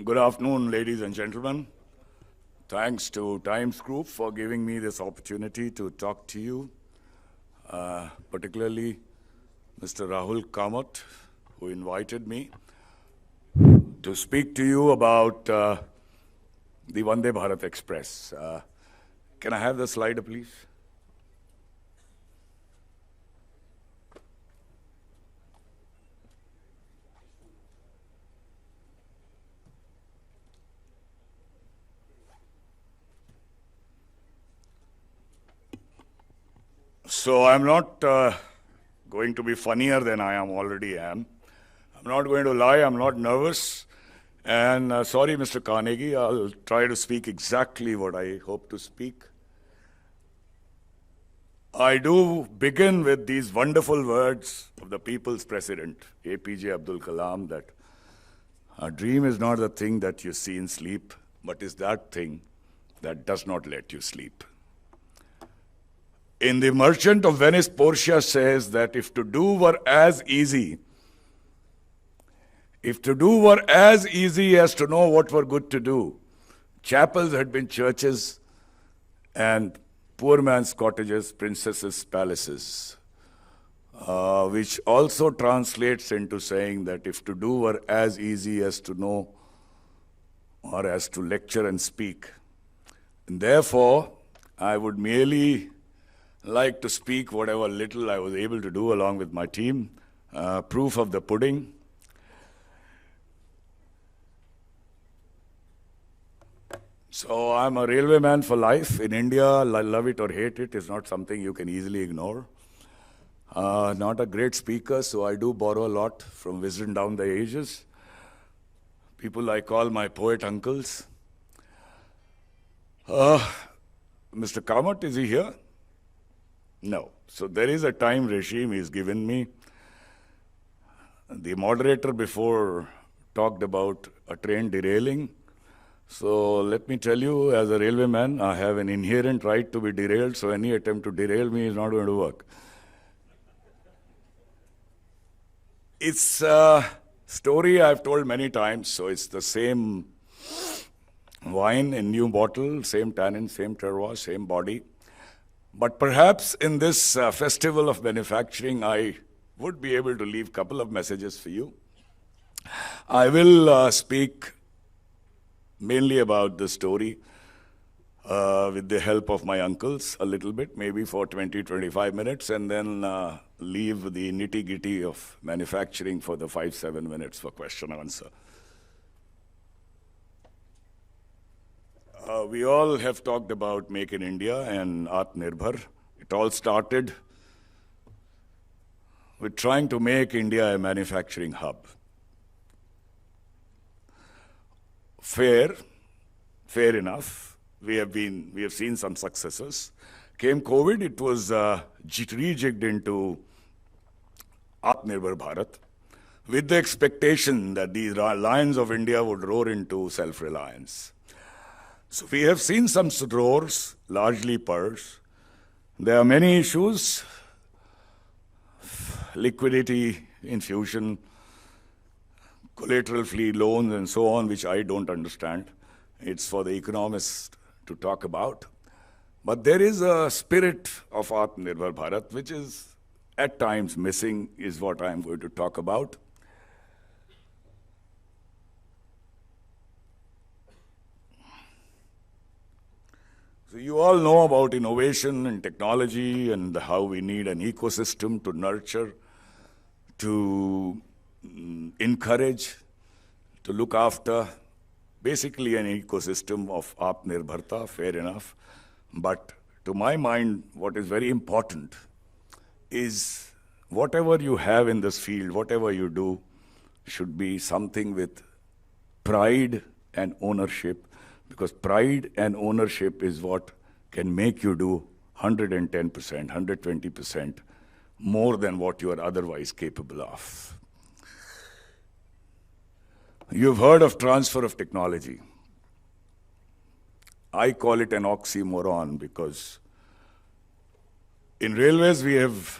Good afternoon, ladies and gentlemen. Thanks to Times Group for giving me this opportunity to talk to you, particularly Mr. Rahul Kamath, who invited me to speak to you about the Vande Bharat Express. Can I have the slide, please? So I'm not going to be funnier than I already am. I'm not going to lie, I'm not nervous. And sorry, Mr. Carnegie, I'll try to speak exactly what I hope to speak. I do begin with these wonderful words of the people's president, APJ Abdul Kalam, that a dream is not the thing that you see in sleep, but is that thing that does not let you sleep. In The Merchant of Venice, Portia says that if to do were as easy as to know what were good to do, chapels had been churches and poor man's cottages, princesses' palaces, which also translates into saying that if to do were as easy as to know or as to lecture and speak. And therefore, I would merely like to speak whatever little I was able to do along with my team. Proof of the pudding. So I'm a railway man for life. In India, love it or hate it is not something you can easily ignore. Not a great speaker, so I do borrow a lot from wisdom down the ages. People I call my poet uncles. Mr. Kamath, is he here? No. So there is a time regime he's given me. The moderator before talked about a train derailing. So let me tell you, as a railwayman, I have an inherent right to be derailed, so any attempt to derail me is not going to work. It's a story I've told many times, so it's the same wine in new bottle, same tannin, same terroir, same body. But perhaps in this festival of manufacturing, I would be able to leave a couple of messages for you. I will speak mainly about the story with the help of my uncles a little bit, maybe for 20-25 minutes, and then leave the nitty-gritty of manufacturing for the 5-7 minutes for question and answer. We all have talked about Make in India and Atmanirbhar. It all started with trying to make India a manufacturing hub. Fair enough. We have seen some successes. Came COVID, it was rejigged into Atmanirbhar Bharat with the expectation that the lions of India would roar into self-reliance. So we have seen some roars, largely purrs. There are many issues, liquidity infusion, collateral free loans and so on, which I don't understand. It's for the economists to talk about. But there is a spirit of Atmanirbhar Bharat, which is at times missing, is what I'm going to talk about. So you all know about innovation and technology and how we need an ecosystem to nurture, to encourage, to look after, basically an ecosystem of Atmanirbharta, fair enough. But to my mind, what is very important is whatever you have in this field, whatever you do, should be something with pride and ownership, because pride and ownership is what can make you do 110%, 120% more than what you are otherwise capable of. You've heard of transfer of technology. I call it an oxymoron because in railways we have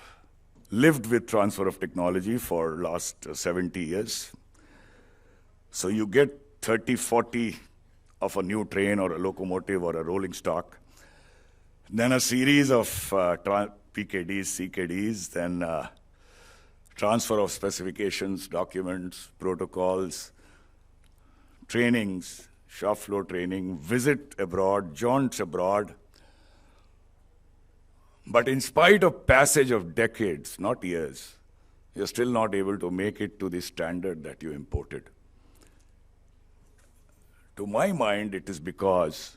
lived with transfer of technology for last 70 years. So you get 30, 40 of a new train or a locomotive or a rolling stock, then a series of PKDs, CKDs, then transfer of specifications, documents, protocols, trainings, shop floor training, visit abroad, jaunts abroad. But in spite of passage of decades, not years, you're still not able to make it to the standard that you imported. To my mind, it is because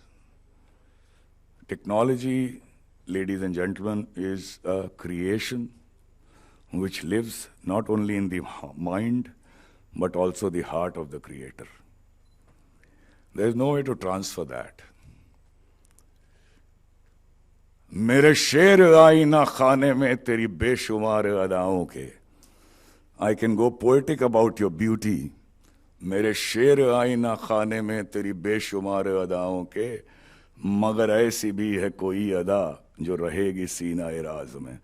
technology, ladies and gentlemen, is a creation which lives not only in the mind, but also the heart of the creator. There is no way to transfer that. मेरे शेर आईना खाने में तेरी बेशुमार अदाओं के. I can go poetic about your beauty. मेरे शेर आईना खाने में तेरी बेशुमार अदाओं के, मगर ऐसी भी है कोई अदा जो रहेगी सीना राज में.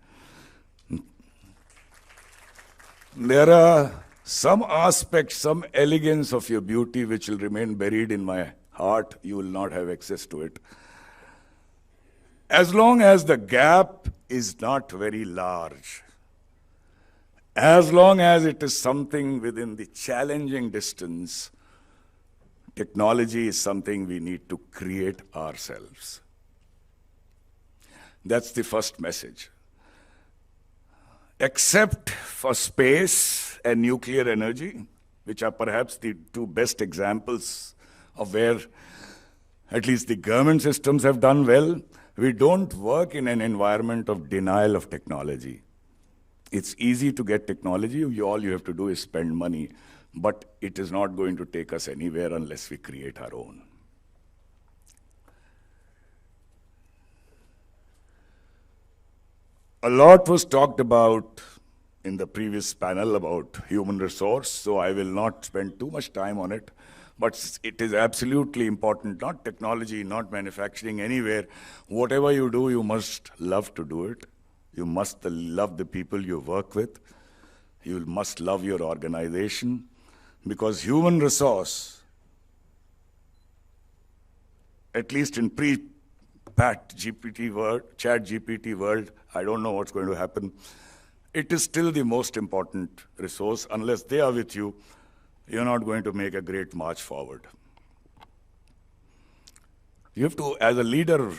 There are some aspects, some elegance of your beauty which will remain buried in my heart. You will not have access to it. As long as the gap is not very large, as long as it is something within the challenging distance, technology is something we need to create ourselves. That's the first message. Except for space and nuclear energy, which are perhaps the two best examples of where at least the government systems have done well, we don't work in an environment of denial of technology. It's easy to get technology. All you have to do is spend money. But it is not going to take us anywhere unless we create our own. A lot was talked about in the previous panel about human resource, so I will not spend too much time on it. But it is absolutely important, not technology, not manufacturing, anywhere. Whatever you do, you must love to do it. You must love the people you work with. You must love your organization. Because human resource, at least in pre-Chat GPT world, I don't know what's going to happen. It is still the most important resource. Unless they are with you, you're not going to make a great march forward. You have to, as a leader,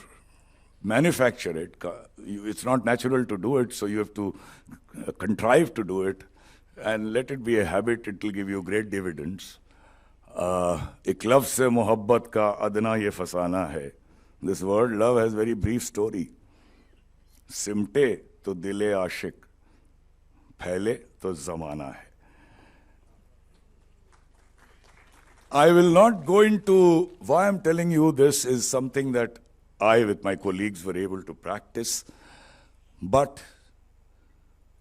manufacture it. It's not natural to do it, so you have to contrive to do it and let it be a habit. It will give you great dividends. एक love से मोहब्बत का अदना ये फसाना है. This word love has very brief story. सिमटे तो दिले आशिक, फैले तो ज़माना है. I will not go into why I'm telling you this is something that I, with my colleagues, were able to practice. But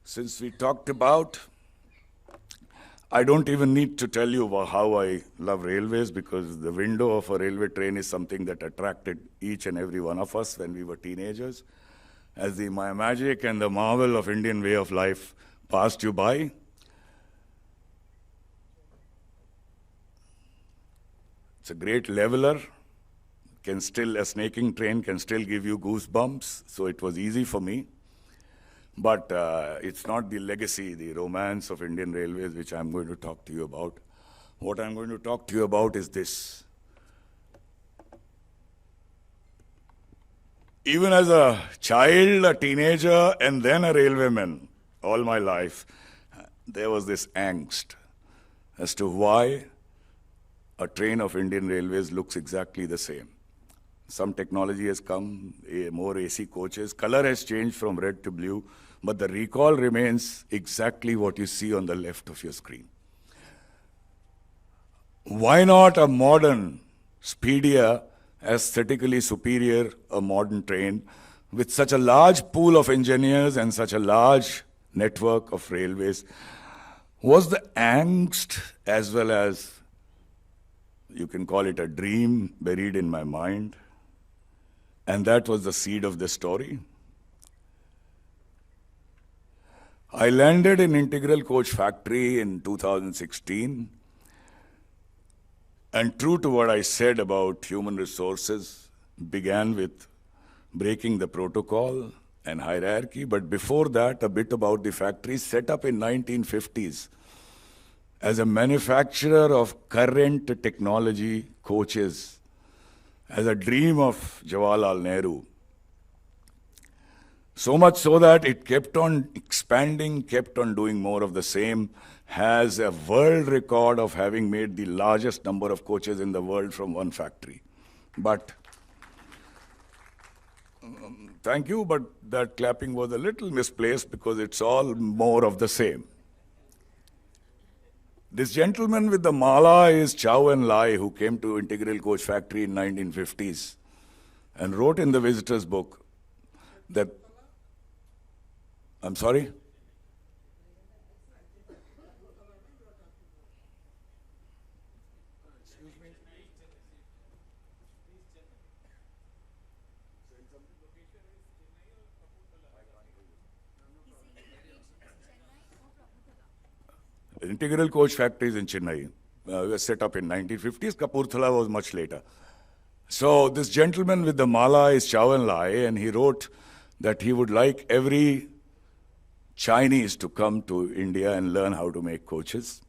since we talked about, I don't even need to tell you how I love railways, because the window of a railway train is something that attracted each and every one of us when we were teenagers. As the magic and the marvel of Indian way of life passed you by, it's a great leveler. A snaking train can still give you goosebumps, so it was easy for me. But it's not the legacy, the romance of Indian Railways which I'm going to talk to you about. What I'm going to talk to you about is this. Even as a child, a teenager, and then a railwayman, all my life, there was this angst as to why a train of Indian Railways looks exactly the same. Some technology has come, more AC coaches. Color has changed from red to blue, but the recall remains exactly what you see on the left of your screen. Why not a modern, speedier, aesthetically superior, a modern train with such a large pool of engineers and such a large network of railways? Was the angst, as well as, you can call it a dream, buried in my mind? And that was the seed of the story. I landed in Integral Coach Factory in 2016. And true to what I said about human resources, began with breaking the protocol and hierarchy, but before that, a bit about the factory set up in 1950s as a manufacturer of current technology coaches, as a dream of Jawaharlal Nehru. So much so that it kept on expanding, kept on doing more of the same, has a world record of having made the largest number of coaches in the world from one factory. But, thank you, but that clapping was a little misplaced because it's all more of the same. This gentleman with the mala is Chow and Lai, who came to Integral Coach Factory in 1950s and wrote in the visitor's book that, I'm sorry? Integral Coach Factories in Chennai was set up in 1950s. Kapurthala was much later. So this gentleman with the mala is Chow and Lai, and he wrote that he would like every Chinese to come to India and learn how to make coaches,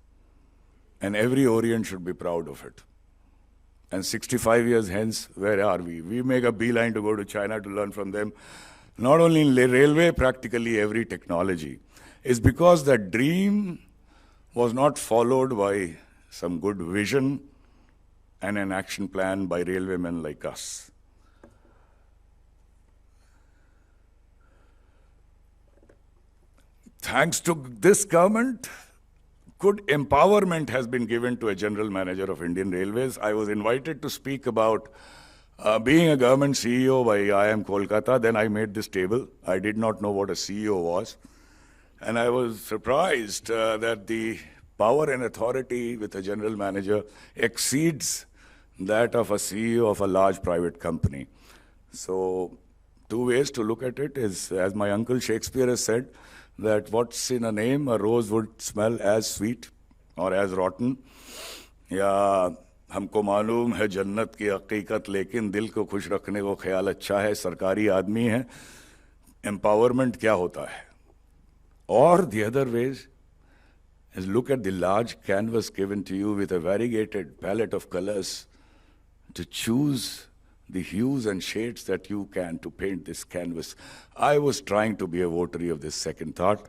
and every Orient should be proud of it. And 65 years hence, where are we? We make a beeline to go to China to learn from them. Not only in railway, practically every technology. It's because that dream was not followed by some good vision and an action plan by railwaymen like us. Thanks to this government, good empowerment has been given to a general manager of Indian Railways. I was invited to speak about being a government CEO by IIM Kolkata. Then I made this table. I did not know what a CEO was. And I was surprised that the power and authority with a general manager exceeds that of a CEO of a large private company. So, two ways to look at it is, as my uncle Shakespeare has said, that what's in a name, a rose would smell as sweet or as rotten. या हमको मालूम है जन्नत की हकीकत, लेकिन दिल को खुश रखने को ख्याल अच्छा है, सरकारी आदमी है, empowerment क्या होता है? Or the other ways is look at the large canvas given to you with a variegated palette of colors to choose the hues and shades that you can to paint this canvas. I was trying to be a votary of this second thought.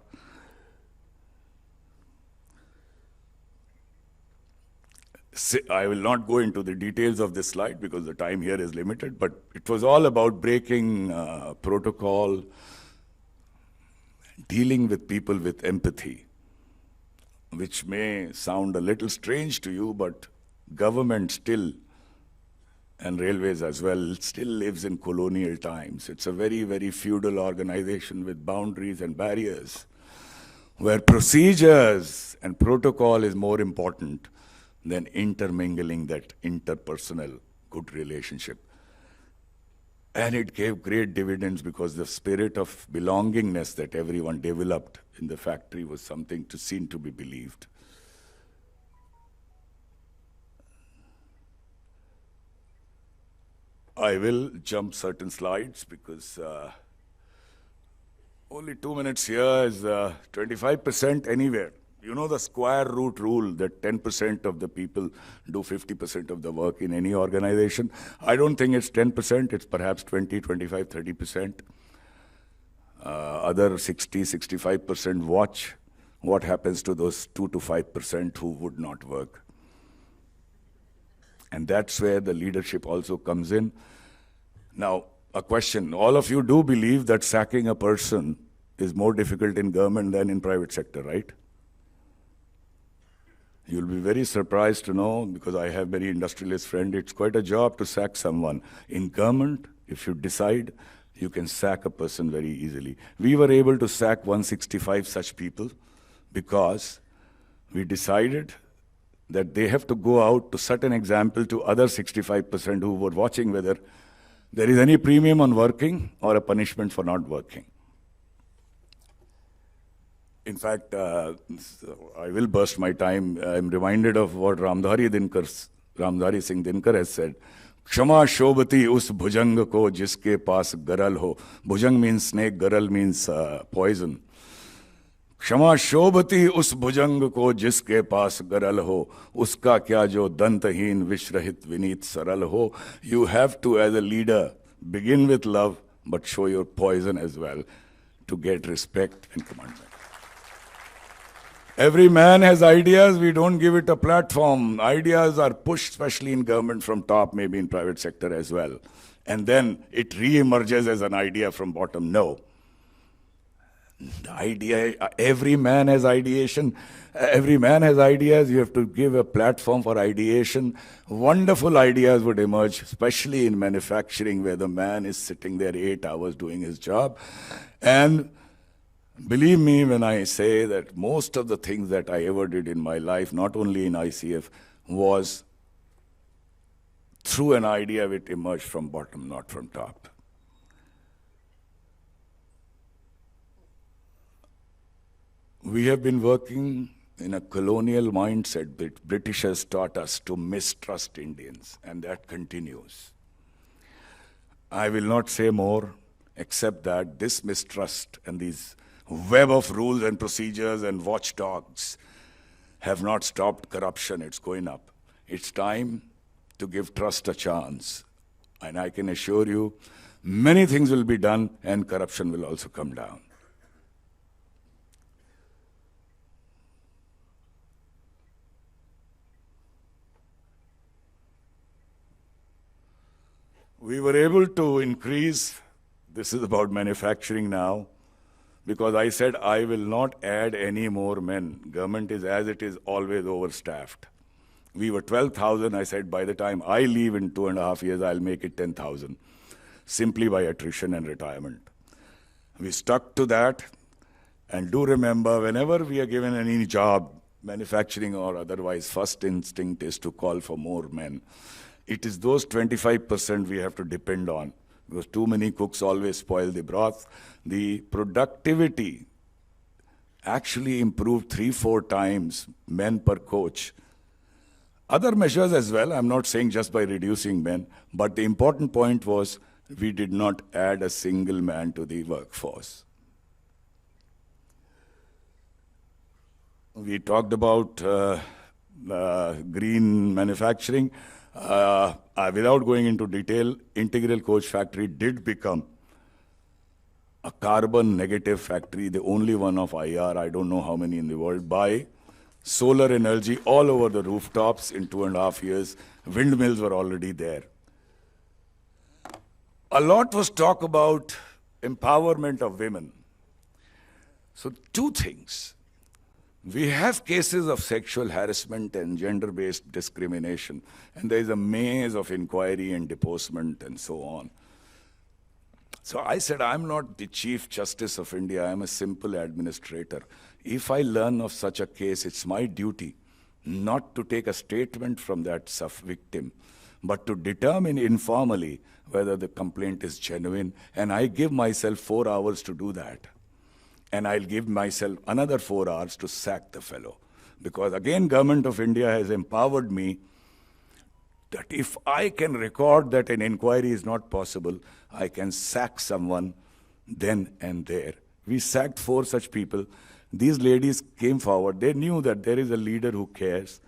I will not go into the details of this slide because the time here is limited, but it was all about breaking protocol, dealing with people with empathy, which may sound a little strange to you, but government still, and railways as well, still lives in colonial times. It's a very, very feudal organization with boundaries and barriers, where procedures and protocol is more important than intermingling that interpersonal good relationship. And it gave great dividends because the spirit of belongingness that everyone developed in the factory was something seen to be believed. I will jump certain slides because only 2 minutes here is 25% anywhere. You know the square root rule that 10% of the people do 50% of the work in any organization. I don't think it's 10%, it's perhaps 20, 25, 30%. Other 60, 65% watch what happens to those 2 to 5% who would not work. And that's where the leadership also comes in. Now, a question. All of you do believe that sacking a person is more difficult in government than in private sector, right? You'll be very surprised to know, because I have many industrialist friends, it's quite a job to sack someone. In government, if you decide, you can sack a person very easily. We were able to sack 165 such people because we decided that they have to go out to set an example to other 65% who were watching whether there is any premium on working or a punishment for not working. In fact, I will burst my time. I'm reminded of what Ramdhari Dinkar Ramdhari Singh Dinkar has said, Kshama shobhati us bhujang ko jiske paas garal ho. Bhujang means snake, garal means poison. क्षमा शोभती उस भुजंग को जिसके पास गरल हो, उसका क्या जो दंतहीन विश्रहित विनीत सरल हो. You have to, as a leader, begin with love, but show your poison as well to get respect and commandment. Every man has ideas, we don't give it a platform. Ideas are pushed, especially in government from top, maybe in private sector as well. And then it re-emerges as an idea from bottom. No. The idea, every man has ideation. Every man has ideas. You have to give a platform for ideation. Wonderful ideas would emerge, especially in manufacturing, where the man is sitting there 8 hours doing his job. And believe me when I say that most of the things that I ever did in my life, not only in ICF, was through an idea which emerged from bottom, not from top. We have been working in a colonial mindset that British has taught us to mistrust Indians, and that continues. I will not say more, except that this mistrust and these web of rules and procedures and watchdogs have not stopped corruption. It's going up. It's time to give trust a chance. And I can assure you, many things will be done and corruption will also come down. We were able to increase, this is about manufacturing now, because I said I will not add any more men. Government is, as it is, always overstaffed. We were 12,000. I said by the time I leave in 2.5 years, I'll make it 10,000, simply by attrition and retirement. We stuck to that. And do remember, whenever we are given any job, manufacturing or otherwise, first instinct is to call for more men. It is those 25% we have to depend on, because too many cooks always spoil the broth. The productivity actually improved 3-4 times, men per coach. Other measures as well, I'm not saying just by reducing men, but the important point was we did not add a single man to the workforce. We talked about green manufacturing. Without going into detail, Integral Coach Factory did become a carbon negative factory, the only one of IR, I don't know how many in the world, by solar energy all over the rooftops in 2.5 years. Windmills were already there. A lot was talk about empowerment of women. So 2 things. We have cases of sexual harassment and gender-based discrimination, and there is a maze of inquiry and deposement and so on. So I said, I'm not the Chief Justice of India, I'm a simple administrator. If I learn of such a case, it's my duty not to take a statement from that victim, but to determine informally whether the complaint is genuine, and I give myself 4 hours to do that. And I'll give myself another 4 hours to sack the fellow. Because again, Government of India has empowered me that if I can record that an inquiry is not possible, I can sack someone then and there. We sacked 4 such people. These ladies came forward. They knew that there is a leader who cares.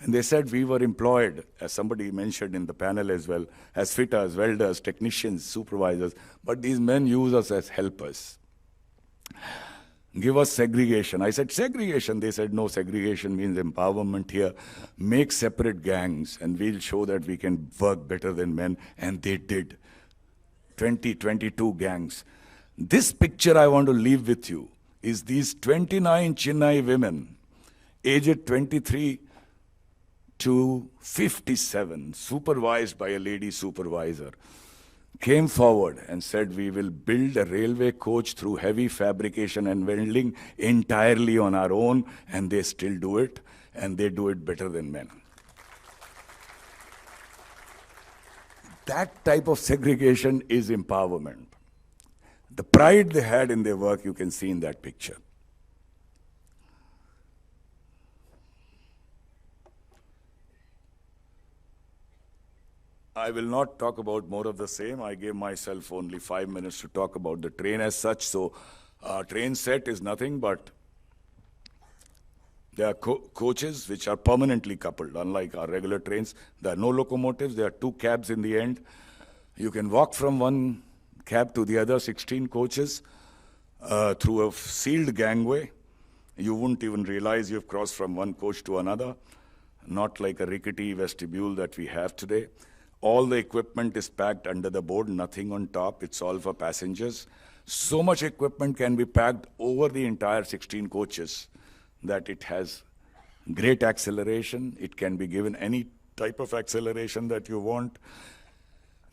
And they said we were employed, as somebody mentioned in the panel as well, as fitters, welders, technicians, supervisors. But these men use us as helpers. Give us segregation. I said, segregation? They said, no, segregation means empowerment here. Make separate gangs, and we'll show that we can work better than men. And they did. 22 gangs. This picture I want to leave with you is these 29 Chennai women, aged 23 to 57, supervised by a lady supervisor, came forward and said, we will build a railway coach through heavy fabrication and welding entirely on our own, and they still do it, and they do it better than men. That type of segregation is empowerment. The pride they had in their work, you can see in that picture. I will not talk about more of the same. I gave myself only 5 minutes to talk about the train as such. So, train set is nothing but there are coaches which are permanently coupled. Unlike our regular trains, there are no locomotives. There are two cabs in the end. You can walk from one cab to the other, 16 coaches, through a sealed gangway. You wouldn't even realize you've crossed from one coach to another, not like a rickety vestibule that we have today. All the equipment is packed under the board, nothing on top. It's all for passengers. So much equipment can be packed over the entire 16 coaches that it has great acceleration. It can be given any type of acceleration that you want.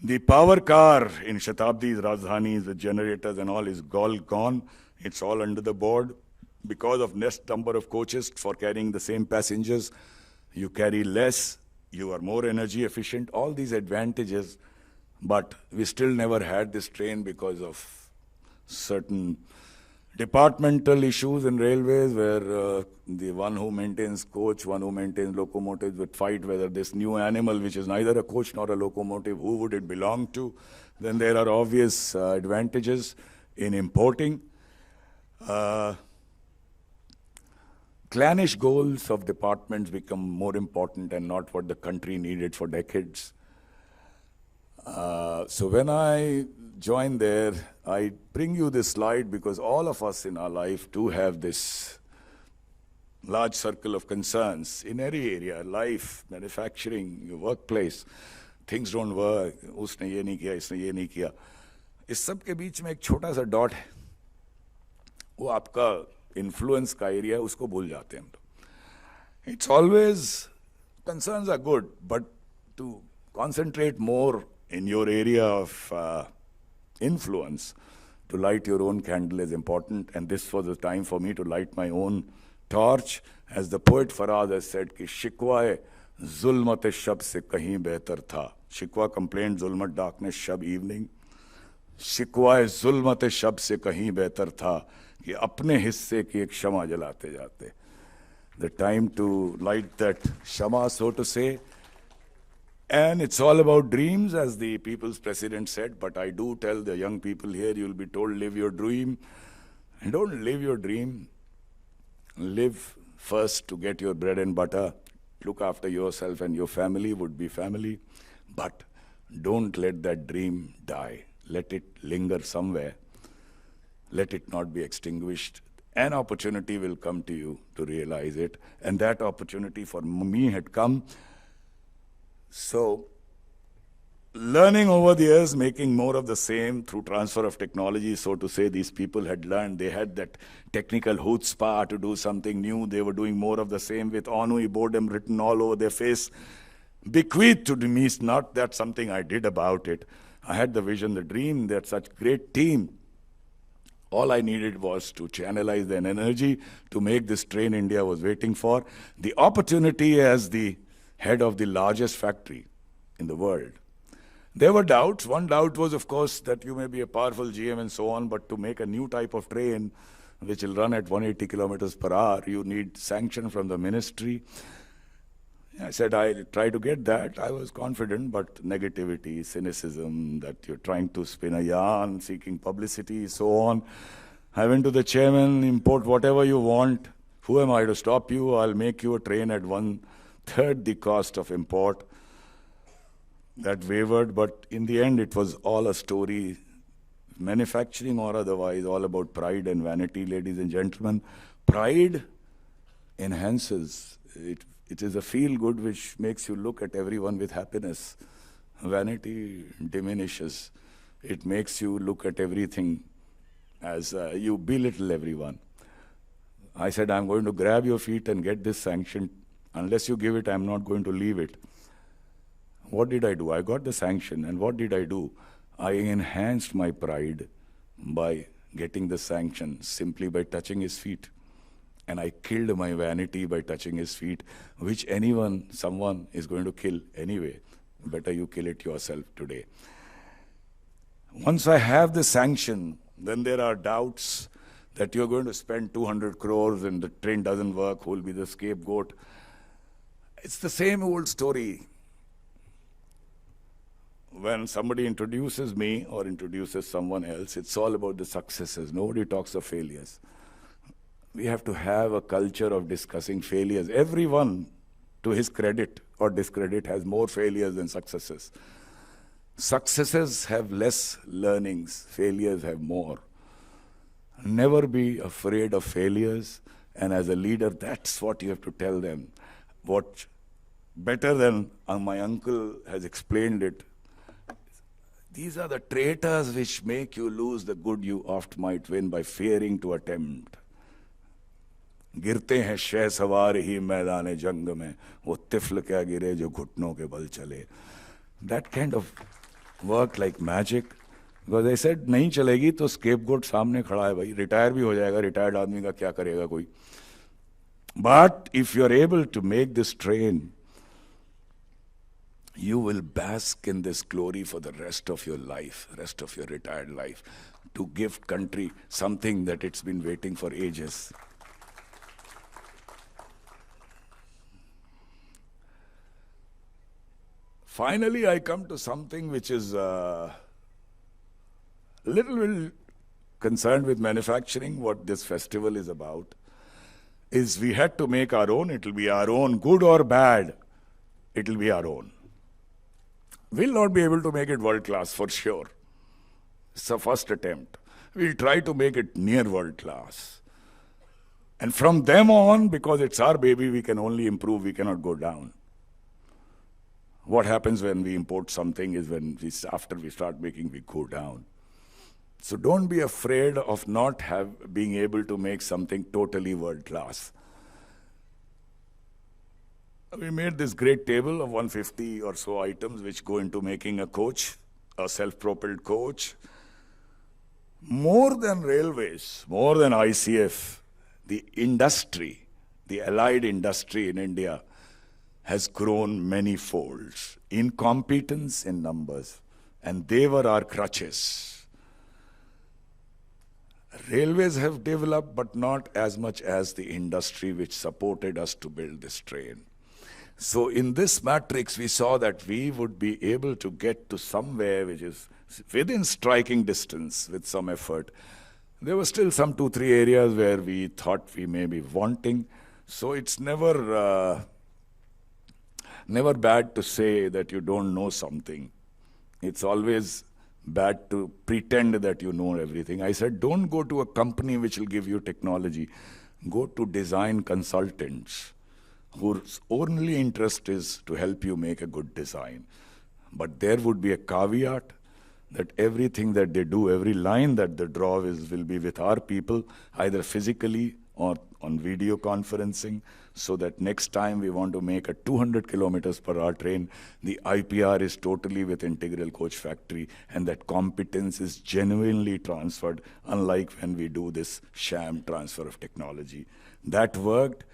The power car in Shatabdi's, Rajdhanis, the generators and all is all gone. It's all under the board. Because of less number of coaches for carrying the same passengers, you carry less, you are more energy efficient, all these advantages. But we still never had this train because of certain departmental issues in railways where the one who maintains coach, one who maintains locomotives would fight whether this new animal, which is neither a coach nor a locomotive, who would it belong to? Then there are obvious advantages in importing. Clannish goals of departments become more important and not what the country needed for decades. So when I joined there, I bring you this slide because all of us in our life do have this large circle of concerns in every area, life, manufacturing, your workplace. Things don't work, उसने ये नहीं किया, इसने ये नहीं किया. इस सब के बीच में एक छोटा सा डॉट है. वो आपका influence का area है, उसको भूल जाते हैं हम लोग. It's always, concerns are good, but to concentrate more in your area of influence, to light your own candle is important, and this was the time for me to light my own torch. As the poet Faraz has said, कि शिकवा जुल्मत शब से कहीं बेहतर था. Shikwa complained, zulmat, darkness, shab, evening. शिकवा जुल्मत शब से कहीं बेहतर था कि अपने हिस्से की एक शमा जलाते जाते. The time to light that shama, so to say. And it's all about dreams, as the people's president said, but I do tell the young people here, you'll be told, live your dream. And don't live your dream. Live first to get your bread and butter. Look after yourself and your family would be family. But don't let that dream die. Let it linger somewhere. Let it not be extinguished. An opportunity will come to you to realize it. And that opportunity for me had come. So, learning over the years, making more of the same through transfer of technology, so to say, these people had learned, they had that technical chutzpah to do something new. They were doing more of the same with ennui, boredom written all over their face. Bequeathed to me, not that something I did about it. I had the vision, the dream, that such great team. All I needed was to channelize their energy to make this train India was waiting for. The opportunity as the head of the largest factory in the world. There were doubts. One doubt was, of course, that you may be a powerful GM and so on, but to make a new type of train which will run at 180 kilometers per hour, you need sanction from the ministry. I said, I try to get that. I was confident, but negativity, cynicism, that you're trying to spin a yarn, seeking publicity, so on. I went to the chairman, import whatever you want. Who am I to stop you? I'll make you a train at 1/3 the cost of import. That wavered, but in the end it was all a story, manufacturing or otherwise, all about pride and vanity, ladies and gentlemen. Pride enhances. It is a feel-good which makes you look at everyone with happiness. Vanity diminishes. It makes you look at everything as you belittle everyone. I said, I'm going to grab your feet and get this sanctioned. Unless you give it, I'm not going to leave it. What did I do? I got the sanction, and what did I do? I enhanced my pride by getting the sanction simply by touching his feet. And I killed my vanity by touching his feet, which someone is going to kill anyway. Better you kill it yourself today. Once I have the sanction, then there are doubts that you're going to spend 200 crores and the train doesn't work, who will be the scapegoat? It's the same old story. when somebody introduces me or introduces someone else, it's all about the successes. Nobody talks of failures. We have to have a culture of discussing failures. Everyone, to his credit or discredit, has more failures than successes. Successes have less learnings, failures have more. Never be afraid of failures, and as a leader, that's what you have to tell them. What better than my uncle has explained it, these are the traitors which make you lose the good you oft might win by fearing to attempt. गिरते हैं शह सवार ही मैदान जंग में, वो तिफल क्या गिरे जो घुटनों के बल चले. That kind of work like magic. Because I said नहीं चलेगी तो scapegoat सामने खड़ा है भाई, रिटायर भी हो जाएगा, रिटायर्ड आदमी का क्या करेगा कोई. But if you are able to make this train, you will bask in this glory for the rest of your life, rest of your retired life, to give country something that it's been waiting for ages. Finally, I come to something which is a little bit concerned with manufacturing. What this festival is about is we had to make our own. It will be our own, good or bad, it will be our own. We'll not be able to make it world class for sure. It's the first attempt. We'll try to make it near world class. And from them on, because it's our baby, we can only improve, we cannot go down. What happens when we import something is after we start making, we go down. So don't be afraid of not being able to make something totally world class. We made this great table of 150 or so items which go into making a coach, a self-propelled coach. More than railways, more than ICF, the industry, the allied industry in India has grown many folds in competence, in numbers, and they were our crutches. Railways have developed, but not as much as the industry which supported us to build this train. So in this matrix, we saw that we would be able to get to somewhere which is within striking distance with some effort. There were still some 2-3 areas where we thought we may be wanting. So it's never bad to say that you don't know something. It's always bad to pretend that you know everything. I said, don't go to a company which will give you technology. Go to design consultants whose only interest is to help you make a good design. But there would be a caveat that everything that they do, every line that they draw will be with our people, either physically or on video conferencing, so that next time we want to make a 200 kilometers per hour train, the IPR is totally with Integral Coach Factory, and that competence is genuinely transferred, unlike when we do this sham transfer of technology. That worked.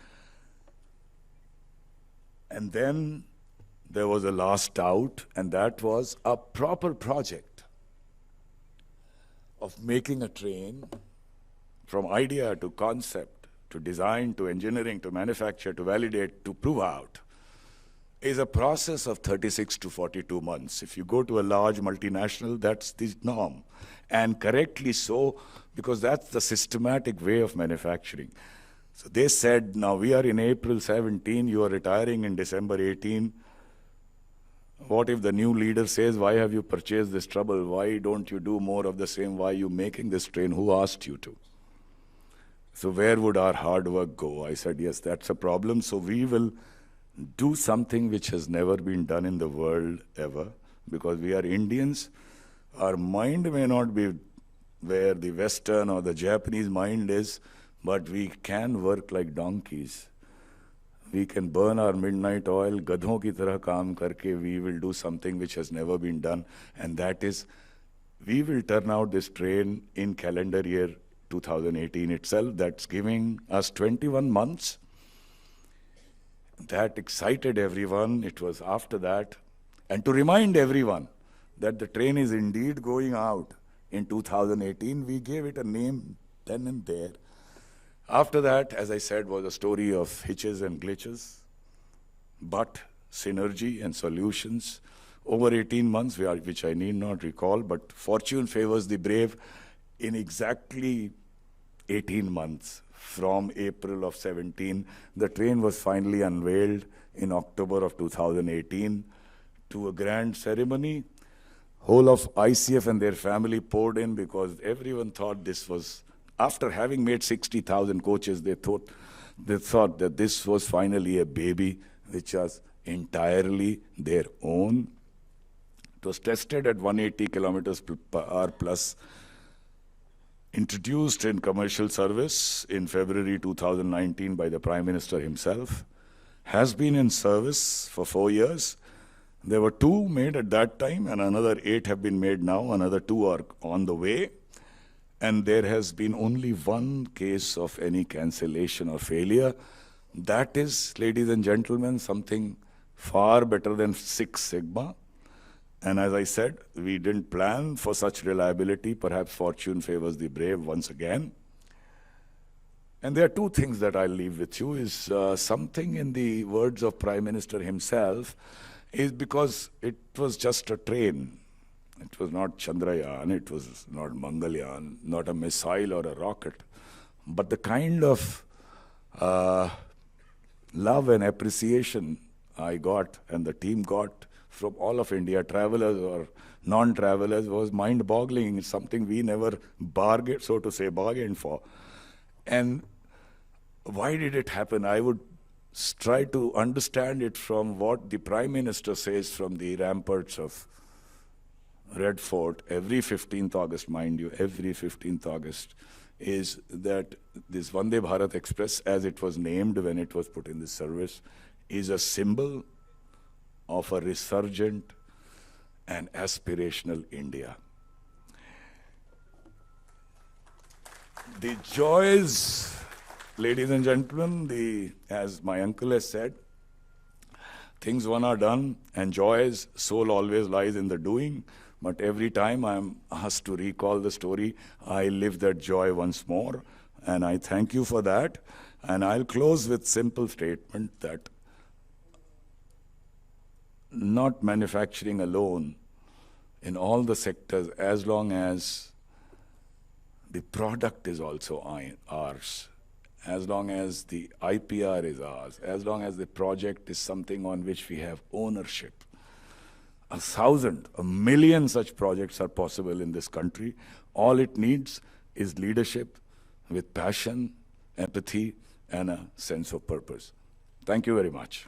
And then there was a last out, and that was a proper project of making a train from idea to concept, to design, to engineering, to manufacture, to validate, to prove out, is a process of 36 to 42 months. If you go to a large multinational, that's the norm. And correctly so, because that's the systematic way of manufacturing. So they said, now we are in April 17, you are retiring in December 18. What if the new leader says, why have you purchased this trouble? Why don't you do more of the same? Why are you making this train? Who asked you to? So where would our hard work go? I said, yes, that's a problem. So we will do something which has never been done in the world ever, because we are Indians. Our mind may not be where the Western or the Japanese mind is, but we can work like donkeys. We can burn our midnight oil, gadhon ki tarah kaam karke, we will do something which has never been done. And that is, we will turn out this train in calendar year 2018 itself. That's giving us 21 months. That excited everyone. It was after that. And to remind everyone that the train is indeed going out in 2018, we gave it a name then and there. After that, as I said, was a story of hitches and glitches, but synergy and solutions. over 18 months, which I need not recall, but fortune favors the brave. In exactly 18 months, from April of 17, the train was finally unveiled in October of 2018 to a grand ceremony. Whole of ICF and their family poured in because everyone thought this was, after having made 60,000 coaches, they thought that this was finally a baby which was entirely their own. It was tested at 180 kilometers per hour plus, introduced in commercial service in February 2019 by the Prime Minister himself, has been in service for 4 years. There were 2 made at that time, and another 8 have been made now. Another 2 are on the way. And there has been only 1 case of any cancellation or failure. That is, ladies and gentlemen, something far better than 6 Sigma. And as I said, we didn't plan for such reliability. Perhaps fortune favors the brave once again. And there are 2 things that I'll leave with you. Is something in the words of Prime Minister himself, is because it was just a train. It was not Chandrayaan, it was not Mangalyaan, not a missile or a rocket. But the kind of love and appreciation I got and the team got from all of India, travelers or non-travelers, was mind-boggling. It's something we never bargained, so to say, bargained for. And why did it happen? I would try to understand it from what the Prime Minister says from the ramparts of Red Fort every 15th August, mind you, every 15th August, is that this Vande Bharat Express, as it was named when it was put in the service, is a symbol of a resurgent and aspirational India. The joys, ladies and gentlemen, as my uncle has said, things one are done, and joys, soul always lies in the doing. But every time I'm asked to recall the story, I live that joy once more. And I thank you for that. And I'll close with simple statement that not manufacturing alone in all the sectors, as long as the product is also ours, as long as the IPR is ours, as long as the project is something on which we have ownership. 1,000, 1,000,000 such projects are possible in this country. All it needs is leadership with passion, empathy, and a sense of purpose. Thank you very much.